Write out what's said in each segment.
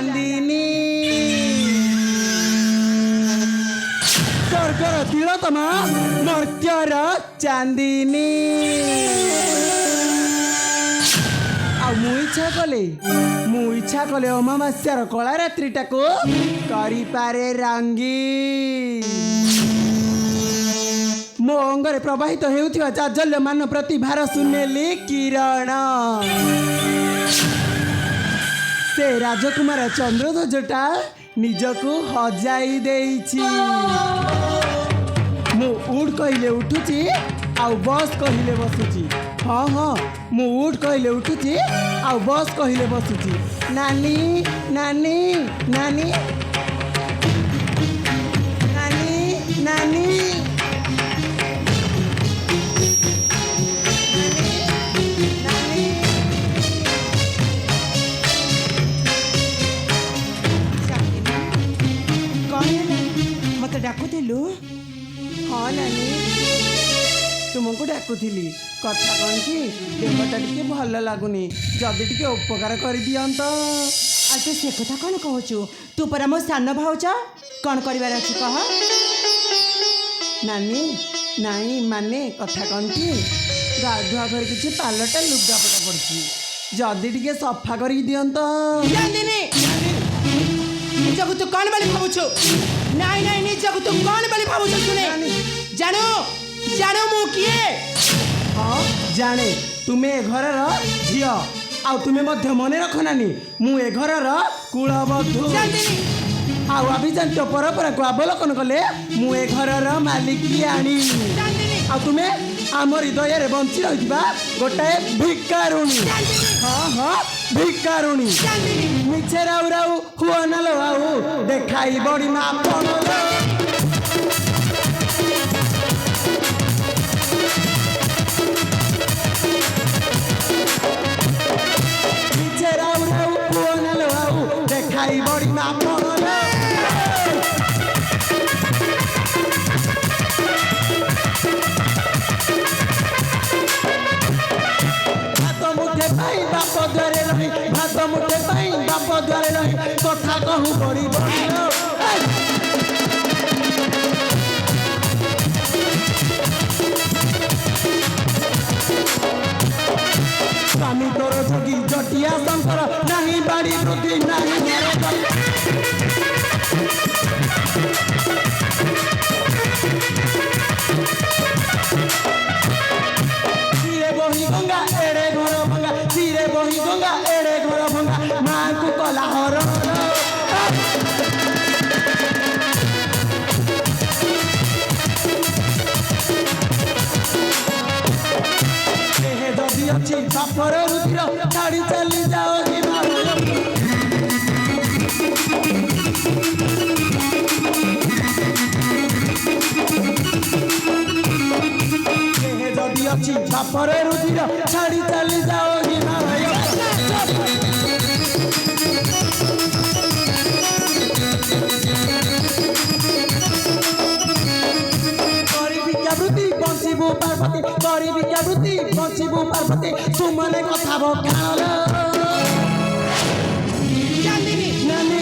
ଚାନ୍ଦିନୀ ସ୍ୱର୍ଗର ତିଳତମା ମର୍ତ୍ତ୍ୟର ଚାନ୍ଦିନୀ। ଆଉ ମୁଁ ଇଚ୍ଛା କଲେ ଅମାବାସ୍ୟାର କଳା ରାତ୍ରିଟାକୁ କରିପାରେ ରଙ୍ଗୀନ। ମୋ ଅଙ୍ଗରେ ପ୍ରବାହିତ ହେଉଥିବା ଚାଞ୍ଚଲ୍ୟମାନ ପ୍ରତିଭାର ସୁନେଲି କିରଣ ସେ ରାଜକୁମାର ଚନ୍ଦ୍ରଧ୍ୱଜଟା ନିଜକୁ ହଜାଇ ଦେଇଛି। ମୁଁ ଉଡ୍ କହିଲେ ଉଠୁଛି ଆଉ ବସ୍ କହିଲେ ବସୁଛି। ହଁ ମୁଁ ଉଡ୍ କହିଲେ ଉଠୁଛି ଆଉ ବସ୍ କହିଲେ ବସୁଛି। ନାନୀ ନାନୀ ନାନୀ ନାନୀ ନାନୀ मत डाकुलु। हाँ नानी तुमको डाकुली कथा कौन कि देहटा टे भल लगुनि जदि टे उपकार कर दियंत। आ तू से कथा कौन कहचु? तू पर मो सान भाउज कौन कर कह। नानी नाई माने कथा कौन कि गाधुआ घर किसी पालटा लुगापटा पड़ी जदि टे सफा कर दियंत। निजको तू कौन बोली भावुछु? नाई नाई निजको तू कौन बोली भावुछु? सुने जानो जानो मु किए? हाँ जाने तुम्हें घर झी आउ तुम्हें मध्य मन रख नानी मु ए घर कुलबधू आउ अभिजात परंपरा को अवलोकन कले मु ए घर मालिकियाणी आ तुम्हें आमरी दया बंची रही गोटाए भिकारुणी। हाँ भिकारुणी मिछे राउ राउ हुआ नालो आउ देखाई बड़ी मापन मिछे राउ राउ हुआ नालो आउ देखाई बड़ी मापन बाप द्वारे रही भात मुठे बाप द्वारे रही कथा कहू बड़ी बड़ी स्वामी तोर जोगी जटिया शंकर नहीं बाड़ी वृद्धि नहीं बही गंगा एड़े घर भंगा धीरे बही गंगा एड़े घर भंगा माँ को कला हर जदि अच्छी बापर रुधिर छाड़ी चली जाओ जदि अच्छी बापर रुधिर छाड़ी चली जाओ हिमालय बंचबू पार्वती करी विद्यावृत्ति बंचबू पार्वती तुमने कथा भोगाल नानी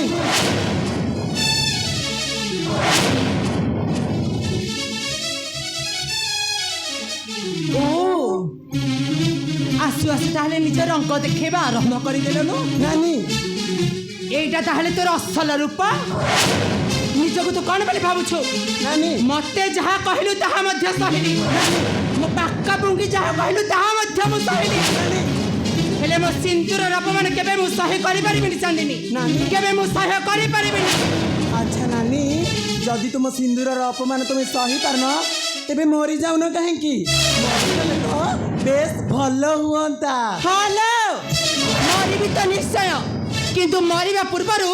आसु आसु ताहले निज रंग देखेबा आरंभ करदेलु नानी एटा ताहले तोर असल रूप निजको तू कौन बोली भावुछु? नानी मते जहाँ कहलु ताहा मध्य सहिली मो पाक्का पुंगी जहाँ कहलु ताहा मध्य मु सहिली हेले मो सिंदूर अपमान केबे मु सही करि परिबिनी चांदिनी नानी केबे मु सही करि परिबिनी। अच्छा नानी जदि तुम सिंदूर अपमान तुम्हें सही पारन तेबे मरी जाउन कहीं की बेस भल हुअंता। हेलो मरिबी तो निश्चय किंतु मरिबा पूर्वरु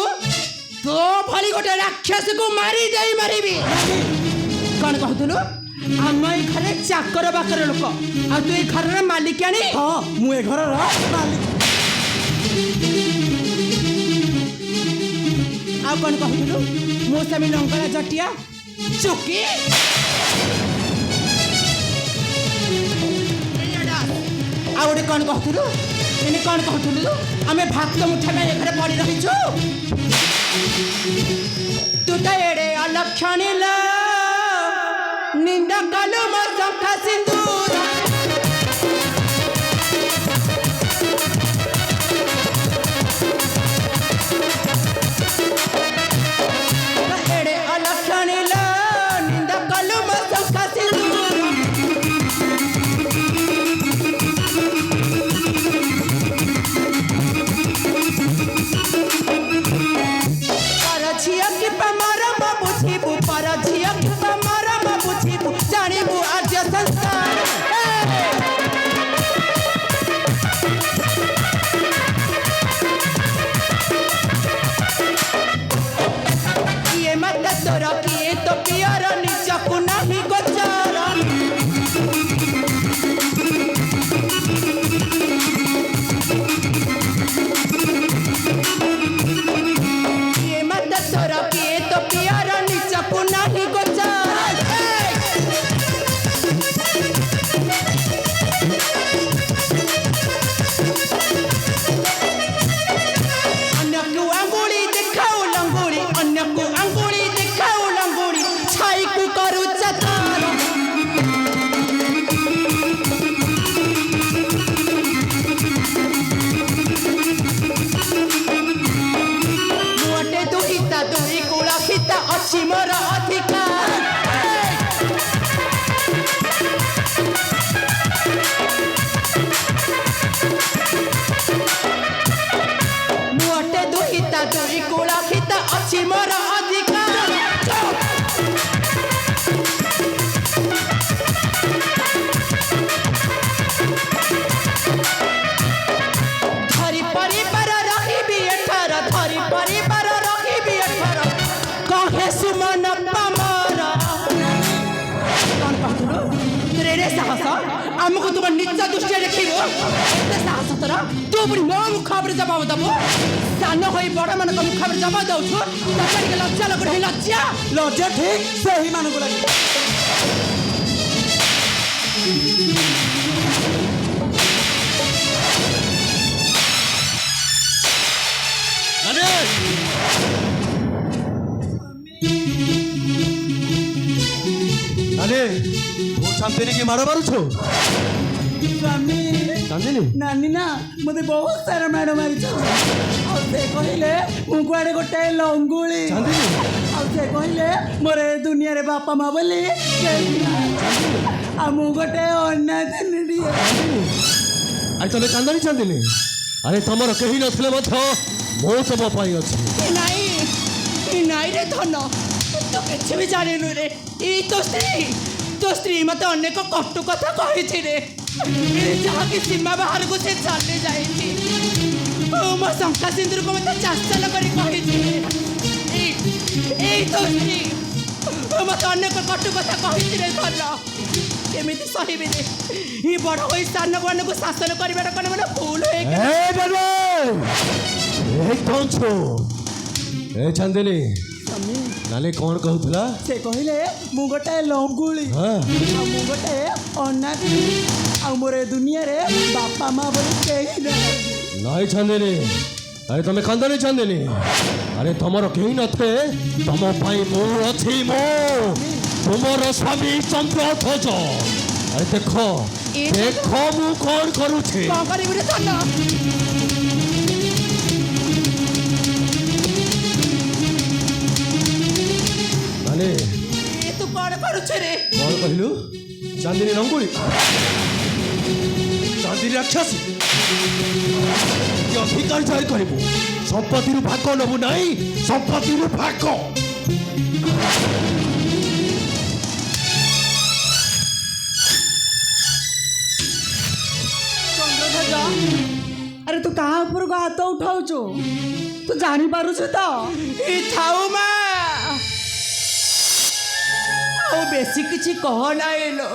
तो भली गोटे राक्षस को मारी जाई मारिबी। कौन कहतुलु? आम ए घरे चाकर बाकर लोक आ तू ए घर मालिकानी? हाँ मु ए घर मालिक। आ कौन कहतुलु? मो स्वामी लंगड़ा जटिया चुकी आ गोटे कौन कहतुलु? ଏନେ କ'ଣ କହୁଥିଲୁ ଆମେ ଭାତ ମୁଠା ପାଇଁ ଏଠାରେ ପଡ଼ି ରହିଛୁ ତୁ ତ ଏଡ଼େ ଅଲକ୍ଷଣୀଲ ନିନ୍ଦ କଲୁ ମୋ ଶଙ୍ଖା ସିନ୍ଦୁର ଏଡ଼େ ଅଲକ୍ଷଣୀଲ ନିନ୍ଦ କଲୁ ମୋ ଶଙ୍ଖା ସିନ୍ଦୁର पर झिया की मरम बुझिबू पर झिया की मरम बुझिबू जानिबू आज संस्कार किए मत तोर किए तो पियर निजकू नहीं गोचर किए मत तोर किए तो पियर निजकू नहीं गोचर अन्यकू अंगुली दिखाऊ लंगुली अन्यकू अंगुली दिखाऊ लंगुली छाई को करू चतार मुटे दुहिता दुई कुला हिता अछि मोर अधिकार मुटे दुहिता दुई कुला हिता अछि मोर अधिकार धरी परिवार रहिबी एठार धरी परिवार रहिबी एठार कहे सुमन पामर कौन कहतुलु रे साहस आमको तुम निज दृष्टि देखिबो एते साहस तोर तू पुणी मो मुखाବରେ जवाब दबो सान होई बड़ मान मुखाବରେ जवाब दउछु तके लज्जा लगु हे लज्जा लज्जा ठीक ସେହି ମାନଙ୍କୁ ଲାଗି ନାନୀ ତୁ ଚାନ୍ଦିନୀ କି ମାଡ଼ ମାରୁଛୁ ସ୍ୱାମୀ ଚାନ୍ଦିନୀ ନାନୀ ନା ମୋତେ ବହୁତ ସାରା ମାଡ଼ ମାରିଛ ଆଉ ସେ କହିଲେ ମୁଁ କୁଆଡ଼େ ଗୋଟାଏ ଲଙ୍ଗୁଳି ଚାନ୍ଦିନୀ ଆଉ ସେ କହିଲେ ମୋର ଏ ଦୁନିଆରେ ବାପା ମା ବୋଲି କେହି ନାହିଁ। ଆଉ ମୁଁ ଗୋଟେ ଅନାଥିନୀଟିଏ ଆଜି ତମେ କାନ୍ଦାନି ଚାନ୍ଦିନୀ ଆରେ ତମର କେହି ନଥିଲେ ମଧ୍ୟ ମୁଁ ତମ ପାଇଁ ଅଛି ନାଇଁ ରେ ଧନ ତୁ କିଛି ବି ଜାଣିନୁ ରେ ଏଇ ତୋ ସ୍ତ୍ରୀ ମତେ ଅନେକ କଟୁ କଥା କହିଛି ରେ ଯାହାକି ସୀମା ବାହାରକୁ ସେ ଚାଲି ଯାଇଛି ମୋ ଶଙ୍ଖା ସିନ୍ଦୁରକୁ ମତେ ଚାଷଲ କରି କହିଛି ଏଇ ତୋ ସ୍ତ୍ରୀ ମତେ ଅନେକ କଟୁ କଥା କହିଛି ରେ ଧନ କେମିତି ସହିବି ରେ ଏ ବଡ଼ ହୋଇ ସାନ ମାନଙ୍କୁ ଶାସନ କରିବାଟା କ'ଣ ମାନେ ଭୁଲ ଏ ଚାନ୍ଦିନୀ ନାନୀ କ'ଣ କହୁଥିଲା ସେ କହିଲେ ମୁଁ ଗୋଟାଏ ଲଙ୍ଗୁଳି ଆଉ ମୁଁ ଗୋଟେ ଅନାଥି ଆଉ ମୋର ଏ ଦୁନିଆରେ ବାପା ମା ବୋଲି କେହି ନାହିଁ। ନାଇଁ ଚାନ୍ଦିନୀ ଆରେ ତମେ କାନ୍ଦାନି ଚାନ୍ଦିନୀ ଆରେ ତମର କେହି ନଥିଲେ ତମ ପାଇଁ ମୁଁ ଅଛି ମୁଁ ତୁମର ସ୍ୱାମୀ ଚନ୍ଦ୍ରଧ୍ୱଜ ଆରେ ଦେଖ ମୁଁ କ'ଣ କରୁଛି କ'ଣ କରିବି ରେ ଧନ ନାନୀ ତୁ କ'ଣ କରୁଛୁ ରେ କ'ଣ କହିଲୁ ଚାନ୍ଦିନୀ ରଙ୍ଗୁଳି ଚାନ୍ଦିନୀ ରାକ୍ଷସୀ ଅଧିକାର ଜାରି କରିବୁ ସମ୍ପତ୍ତିରୁ ଭାଗ ନେବୁ ନାହିଁ ସମ୍ପତ୍ତିରୁ ଭାଗ ଆରେ ତୁ କାହା ଉପରକୁ ହାତ ଉଠାଉଛୁ ତୁ ଜାଣିପାରୁଛୁ ତ ଥାଉ ମା ଆଉ ବେଶୀ କିଛି କହ ନାହିଁ ଲୋ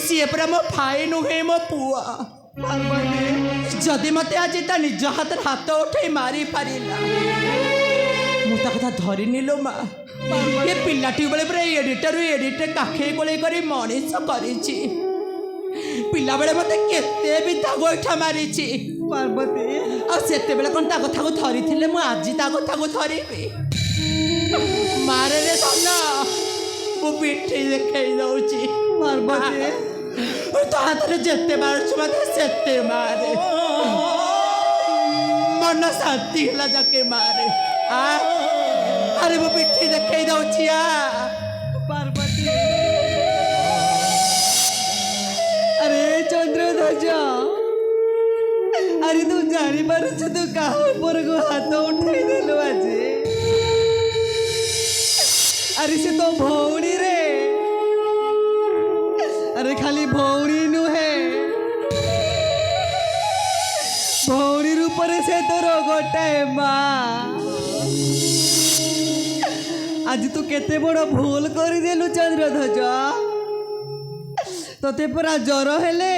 ସିଏ ପୁରା ମୋ ଭାଇ ନୁହେଁ ମୋ ପୁଅ ଯଦି ମତେ ଆଜି ତା ନିଜ ହାତରେ ହାତ ଉଠେଇ ମାରି ପାରିଲା ମୁଁ ତା କଥା ଧରିନି ଲୋ ମା ଏ ପିଲାଟି ବେଳେ ପୁରା ଏଡ଼ିଟରୁ ଏଡ଼ିଟେ କାଖେଇ ଗୋଳେଇ କରି ମଣିଷ କରିଛି ପିଲାବେଳେ ମତେ କେତେ ବିଧା ଗୋଇଠା ମାରିଛି ପାର୍ବତୀ ଆଉ ସେତେବେଳେ କ'ଣ ତା କଥାକୁ ଧରିଥିଲେ ମୁଁ ଆଜି ତା କଥାକୁ ଧରିବି ମାରେ ରେ ଧନ ମୁଁ ପିଠି ଦେଖେଇ ଦଉଛି ପାର୍ବତୀ ତୋ ହାତରେ ଯେତେ ମାରୁଛୁ ମତେ ସେତେ ମାରେ ମନ ଶାନ୍ତି ହେଲା ଯାକେ ମାରେ ଆରେ ମୁଁ ପିଠି ଦେଖେଇ ଦଉଛି ପାର୍ବତୀ ଆରେ ଚନ୍ଦ୍ରଧ୍ୱଜ ଆରେ ତୁ ଜାଣିପାରୁଛୁ ତୁ କାହା ଉପରକୁ ହାତ ଉଠେଇ ଦେଲୁ ଆଜି ଆରେ ସେ ତ ଭଉଣୀ ରେ ଆରେ ଖାଲି ଭଉଣୀ ନୁହେଁ ଭଉଣୀ ରୂପରେ ସେ ତୋର ଗୋଟାଏ ମା ଆଜି ତୁ କେତେ ବଡ଼ ଭୁଲ କରିଦେଲୁ ଚନ୍ଦ୍ରଧ୍ୱଜ ତତେ ପରା ଜ୍ୱର ହେଲେ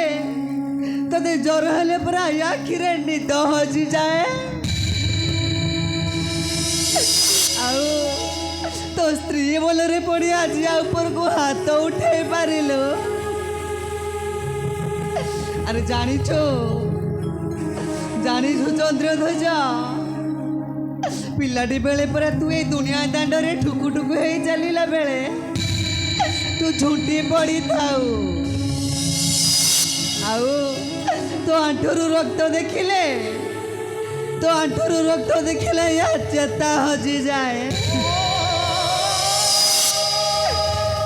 ପରା ଆଖିରେ ନିଦ ହଜିଯାଏ ଆଉ ତୋ ସ୍ତ୍ରୀ ବୋଲରେ ପଡ଼ି ଆଜି ଉପରକୁ ହାତ ଉଠେଇ ପାରିଲୁ ଆରେ ଜାଣିଛୁ ଚନ୍ଦ୍ରଧ୍ୱଜ ପିଲାଟି ବେଳେ ପରା ତୁ ଏଇ ଦୁନିଆ ଦାଣ୍ଡରେ ଠୁକୁ ଠୁକୁ ହେଇ ଚାଲିଲା ବେଳେ ତୁ ଝୁଣ୍ଟି ପଡ଼ିଥାଉ ଆଉ ତୋ ଆଣ୍ଠୁରୁ ରକ୍ତ ଦେଖିଲେ ୟା ଚେତା ହଜିଯାଏ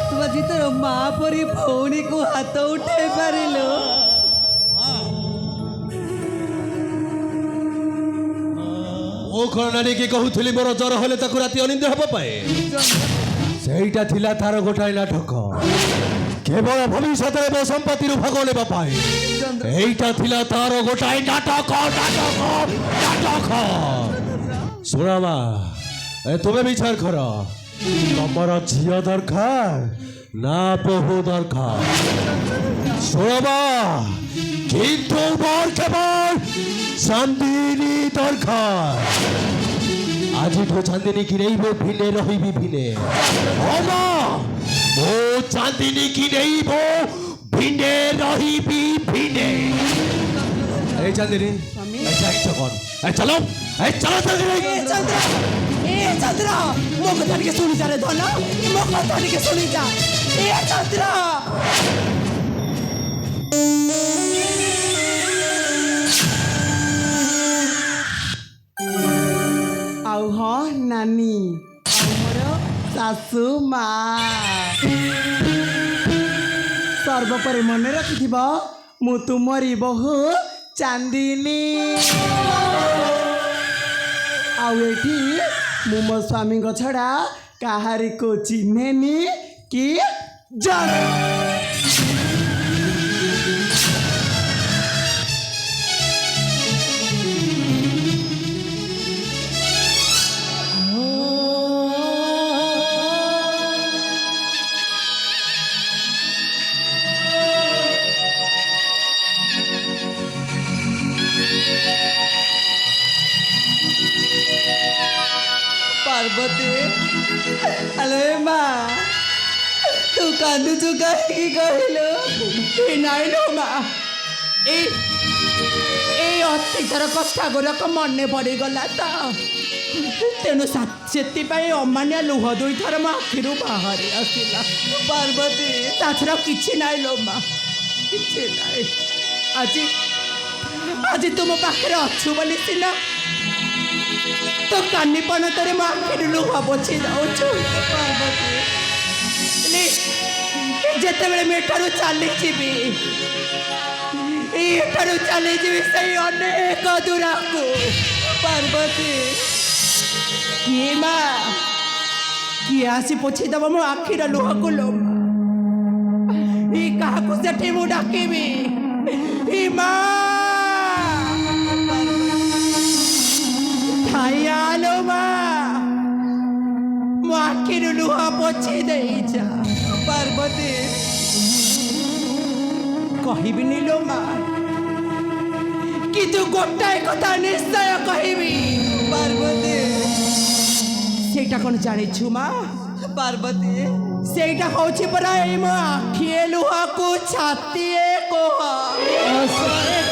ତୁ ଆଜି ତୋର ମା ପରି ଭଉଣୀକୁ ହାତ ଉଠେଇ ପାରିଲୁ ମୁଁ କ'ଣ ନାରୀକି କହୁଥିଲି ମୋର ଜ୍ୱର ହେଲେ ତାକୁ ରାତି ଅନିନ୍ଦ୍ୟ ହେବା ପାଇଁ ସେଇଟା ଥିଲା ତାର ଗୋଟାଏ ନାଟକ କେବଳ ଭବିଷ୍ୟତରେ ମୋ ସମ୍ପତ୍ତିରୁ ଭାଗ ନେବା ପାଇଁ এইটা ଥିଲା ତାର ଗୋଟାଏ ନାଟକ ଶୁଣ ମା ତୁମେ ବିଚାର କର ତମର ଝିଅ ଦରକାର ନା ବୋହୂ ଦରକାର ଶୁଣ ମା কিন্তু মোর কেবল চান্দিনী দরকার আজিঠু চান্দিনী কি নেইব ভিনে রহিবি ভিনে ওমা ও চান্দিনী কি নেইব ভিনে রহিবি ভিনে এই চান্দিনী এই যাইছো কোন এই চলো চান্দিনী চন্দ্র ମୋ କଥା ଟିକେ ଶୁଣି ଯା ରେ ଧନ ମୋ କଥା ଟିକେ ଶୁଣି ଯା ଚନ୍ଦ୍ର ଆଉ ହଁ ନାନୀ ଆମର ଶାଶୁ ମା ସର୍ବପରେ ମନେ ରଖିଥିବ ମୁଁ ତୁମରି ବୋହୂ ଚାନ୍ଦିନୀ ଆଉ ଏଠି ମୁଁ ମୋ ସ୍ୱାମୀଙ୍କ ଛଡ଼ା କାହାରିକୁ ଚିହ୍ନେନି କି ଜାଣେ ପାର୍ବତୀ ଆଲୋ ମା ତୁ କାନ୍ଦୁଛୁ କାହିଁକି କହିଲୁ ନାଇଁ ଲୋ ମା ଏଇ ଅତୀତର କଥା ଗୁଡ଼ାକ ମନେ ପଡ଼ିଗଲା ତ ତେଣୁ ସେଥିପାଇଁ ଅମାନିଆ ଲୁହ ଦୁଇଥର ମୋ ଆଖିରୁ ବାହାରି ଆସିଲା ପାର୍ବତୀ ତା ଛଡ଼ା କିଛି ନାହିଁ ଲୋ ମା କିଛି ନାହିଁ ଆଜି ତୁ ମୋ ପାଖରେ ଅଛୁ ବୋଲି ସିନା ତୋ କାନି ପଣତରେ ମୋ ଆଖିରୁ ଲୁହ ପୋଛି ଦେଉଛୁ ଯେତେବେଳେ ମୁଁ ଏଠାରୁ ଚାଲିଯିବି ସେଇ ଅନେକ ଦୂରକୁ ପାର୍ବତୀ କିଏ ମା କିଏ ଆସି ପୋଛି ଦେବ ମୋ ଆଖିର ଲୁହକୁ ଲୋ କାହାକୁ ସେଠି ମୁଁ ଡାକିବି ମା ଖାଇଆଲୋ ମା ମୋ ଆଖିରୁ ଲୁହ ପୋଛି ଦେଇଛ ପାର୍ବତୀ କହିବିନି ଲୋ ମା କିନ୍ତୁ ଗୋଟାଏ କଥା ନିଶ୍ଚୟ କହିବି ପାର୍ବତୀ ସେଇଟା କ'ଣ ଜାଣିଛୁ ମା ପାର୍ବତୀ ସେଇଟା ହଉଛି ପରା ଏଇ ମୋ ଆଖିଏ ଲୁହକୁ ଛାତିଏ କୁହ